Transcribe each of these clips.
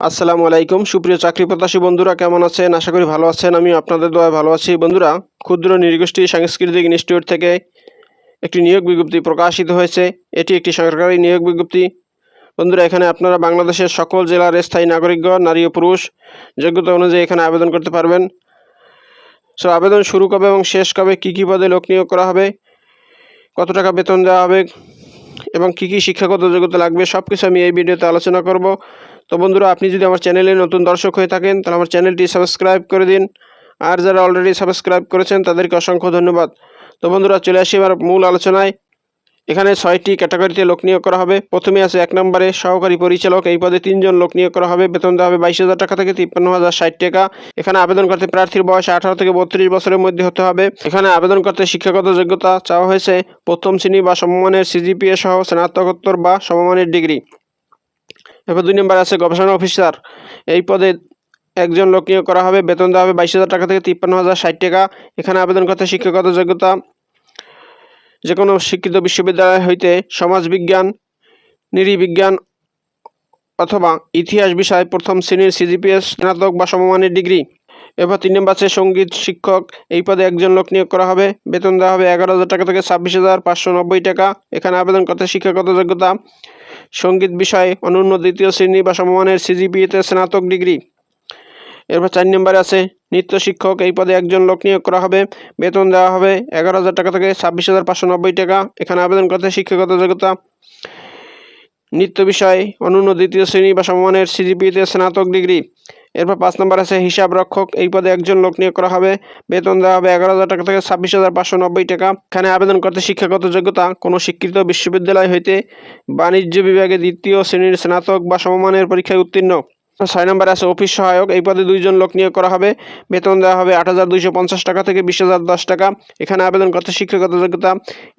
আসসালামু আলাইকুম সুপ্রিয় চাকরি প্রত্যাশী বন্ধুরা, কেমন আছেন? আশা করি ভালো আছেন। আমি আপনাদের দোয়ায় ভালো আছি। বন্ধুরা, ক্ষুদ্র নৃগোষ্ঠী সাংস্কৃতিক ইনস্টিটিউট থেকে একটি নিয়োগ বিজ্ঞপ্তি প্রকাশিত হয়েছে। এটি একটি সরকারি নিয়োগ বিজ্ঞপ্তি। বন্ধুরা, এখানে আপনারা বাংলাদেশের সকল জেলার স্থায়ী নাগরিকগণ, নারী ও পুরুষ যোগ্যতা অনুযায়ী এখানে আবেদন করতে পারবেন। আবেদন শুরু কবে এবং শেষ কবে, কী পদে লোক নিয়োগ করা হবে, কত টাকা বেতন দেওয়া হবে এবং কী শিক্ষাগত যোগ্যতা লাগবে, সব কিছু আমি এই ভিডিওতে আলোচনা করব। তো বন্ধুরা, আপনি যদি আমার চ্যানেলে নতুন দর্শক হয়ে থাকেন তাহলে আমার চ্যানেলটি সাবস্ক্রাইব করে দিন, আর যারা অলরেডি সাবস্ক্রাইব করেছেন তাদেরকে অসংখ্য ধন্যবাদ। তো বন্ধুরা, চলে আসি এবার মূল আলোচনায়। এখানে 6টি ক্যাটাগরিতে লোক নিয়োগ করা হবে। প্রথমে আছে 1 নম্বরে সহকারী পরিচালক। এই পদে 3 জন লোক নিয়োগ করা হবে। বেতন দেওয়া হবে 22,000 টাকা থেকে 53,060 টাকা। এখানে আবেদন করতে প্রার্থীর বয়স 18 থেকে 32 বছরের মধ্যে হতে হবে। এখানে আবেদন করতে শিক্ষাগত যোগ্যতা চাওয়া হয়েছে প্রথম শ্রেণী বা সমমানের সিজিপিএ সহ স্নাতকোত্তর বা সমমানের ডিগ্রি। এরপর 2 নম্বরে আছে গবেষণা অফিসার। এই পদে 1 জন লোক নিয়োগ করা হবে। বেতন দেওয়া হবে 22,000 টাকা থেকে 53,060 টাকা। এখানে আবেদন করতে শিক্ষাগত যোগ্যতা যে কোনো শিক্ষিত বিশ্ববিদ্যালয় হইতে সমাজবিজ্ঞান, নৃবিজ্ঞান অথবা ইতিহাস বিষয় প্রথম শ্রেণীর সিজিপিএস স্নাতক বা সমমানের ডিগ্রি। এরপর 3 নম্বর আছে সঙ্গীত শিক্ষক। এই পদে 1 জন লোক নিয়োগ করা হবে। বেতন দেওয়া হবে 11,000 টাকা থেকে 26,590 টাকা। এখানে আবেদন করতে শিক্ষাগত যোগ্যতা সঙ্গীত বিষয়ে অনূন্য 2য় শ্রেণী বা সমমানের সিজিপিএতে স্নাতক ডিগ্রি। এরপর 4 নম্বরে আছে নৃত্য শিক্ষক। এই পদে 1 জন লোক নিয়োগ করা হবে। বেতন দেওয়া হবে 11,000 টাকা থেকে 26,590 টাকা। এখানে আবেদন করতে শিক্ষাগত যোগ্যতা নৃত্য বিষয়ে অনূন্য 2য় শ্রেণী বা সমমানের সিজিপিএতে স্নাতক ডিগ্রি। এরপর 5 নম্বর আছে হিসাব রক্ষক। এই পদে 1 জন লোক নিয়োগ করা হবে। বেতন দেওয়া হবে 11,000 টাকা থেকে 26,590 টাকা। এখানে আবেদন করতে শিক্ষাগত যোগ্যতা কোনো স্বীকৃত বিশ্ববিদ্যালয় হইতে বাণিজ্য বিভাগে 2য় শ্রেণীর স্নাতক বা সমমানের পরীক্ষায় উত্তীর্ণ। 6 নম্বরে আছে অফিস সহায়ক। এই পদে 2 জন লোক নিয়োগ করা হবে। বেতন দেওয়া হবে 8,250 টাকা থেকে 20,010 টাকা। এখানে আবেদন করতে শিক্ষাগত যোগ্যতা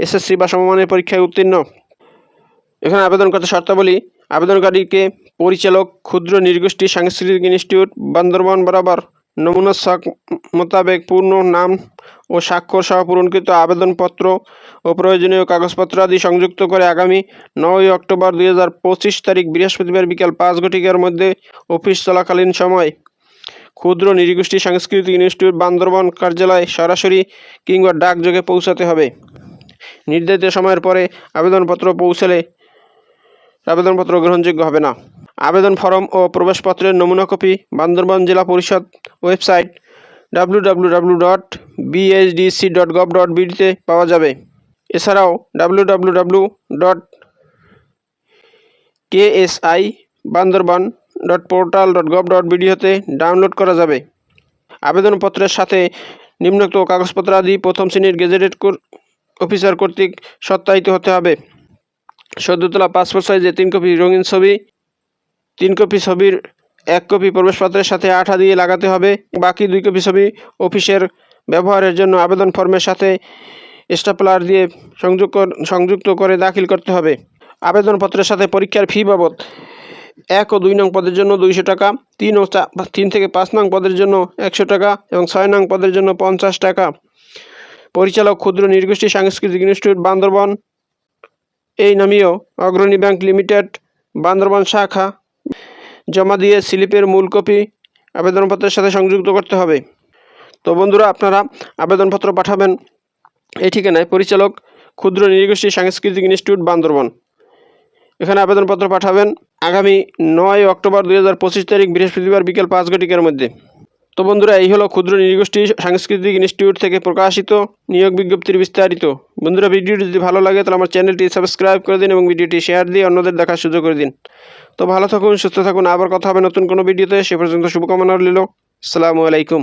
এসএসসি বা সমমানের পরীক্ষায় উত্তীর্ণ। এখানে আবেদন করতে শর্তাবলী: আবেদনকারীকে পরিচালক, ক্ষুদ্র নৃগোষ্ঠী সাংস্কৃতিক ইনস্টিটিউট, বান্দরবান বরাবর নমুনা ছক মোতাবেক পূর্ণ নাম ও স্বাক্ষর সহ পূরণকৃত আবেদনপত্র ও প্রয়োজনীয় কাগজপত্র আদি সংযুক্ত করে আগামী 9 অক্টোবর 2025 তারিখ বৃহস্পতিবার বিকাল 5 ঘটিকার মধ্যে অফিস চলাকালীন সময় ক্ষুদ্র নৃগোষ্ঠী সাংস্কৃতিক ইনস্টিটিউট বান্দরবান কার্যালয়ে সরাসরি কিংবা ডাকযোগে পৌঁছাতে হবে। নির্ধারিত সময়ের পরে আবেদনপত্র পৌঁছালে আবেদনপত্র গ্রহণযোগ্য হবে না। আবেদন ফরম ও প্রবেশপত্রের নমুনা কপি বান্দরবান জেলা পরিষদ ওয়েবসাইট www.bhdc.gov.bd তে পাওয়া যাবে। এছাড়াও www.ksibandarban.portal.gov.bd হতে ডাউনলোড করা যাবে। আবেদনপত্রের সাথে নিম্নোক্ত কাগজপত্র আদি প্রথম শ্রেণীর গেজেটেড অফিসার কর্তৃক সত্যায়িত হতে হবে: সদ্য তোলা পাসপোর্ট সাইজে 3 কপি রঙিন ছবি, 3 কপি ছবির 1 কপি প্রবেশপত্রের সাথে আঠা দিয়ে লাগাতে হবে। বাকি 2 কপি ছবি অফিসের ব্যবহারের জন্য আবেদন ফর্মের সাথে স্টেপলার দিয়ে সংযুক্ত করে দাখিল করতে হবে। আবেদনপত্রের সাথে পরীক্ষার ফি বাবদ 1 ও 2 নং পদের জন্য 200 টাকা, 3 থেকে 5 নং পদের জন্য 100 টাকা এবং 6 নং পদের জন্য 50 টাকা। পরিচালক ক্ষুদ্র নৃগোষ্ঠী সাংস্কৃতিক ইনস্টিটিউট বান্দরবান এই নামীয় অগ্রণী ব্যাংক লিমিটেড বান্দরবান শাখা জমা দিয়ে স্লিপের মূল কপি আবেদনপত্রের সাথে সংযুক্ত করতে হবে। তো বন্ধুরা, আপনারা আবেদনপত্র পাঠাবেন এই ঠিকানায়: পরিচালক ক্ষুদ্র নৃগোষ্ঠী সাংস্কৃতিক ইনস্টিটিউট বান্দরবান। এখানে আবেদনপত্র পাঠাবেন আগামী 9 অক্টোবর 2025 তারিখ বৃহস্পতিবার বিকেল 5 ঘটিকার মধ্যে। তো বন্ধুরা, এই হলো ক্ষুদ্র নৃগোষ্ঠী সাংস্কৃতিক ইনস্টিটিউট থেকে প্রকাশিত নিয়োগ বিজ্ঞপ্তির বিস্তারিত। বন্ধুরা, ভিডিওটি যদি ভালো লাগে তাহলে আমার চ্যানেলটি সাবস্ক্রাইব করে দিন এবং ভিডিওটি শেয়ার দিয়ে অন্যদের দেখার সুযোগ করে দিন। তো ভালো থাকুন, সুস্থ থাকুন। আবার কথা হবে নতুন কোনো ভিডিওতে। সে পর্যন্ত শুভকামনা রইল। আসসালামু আলাইকুম।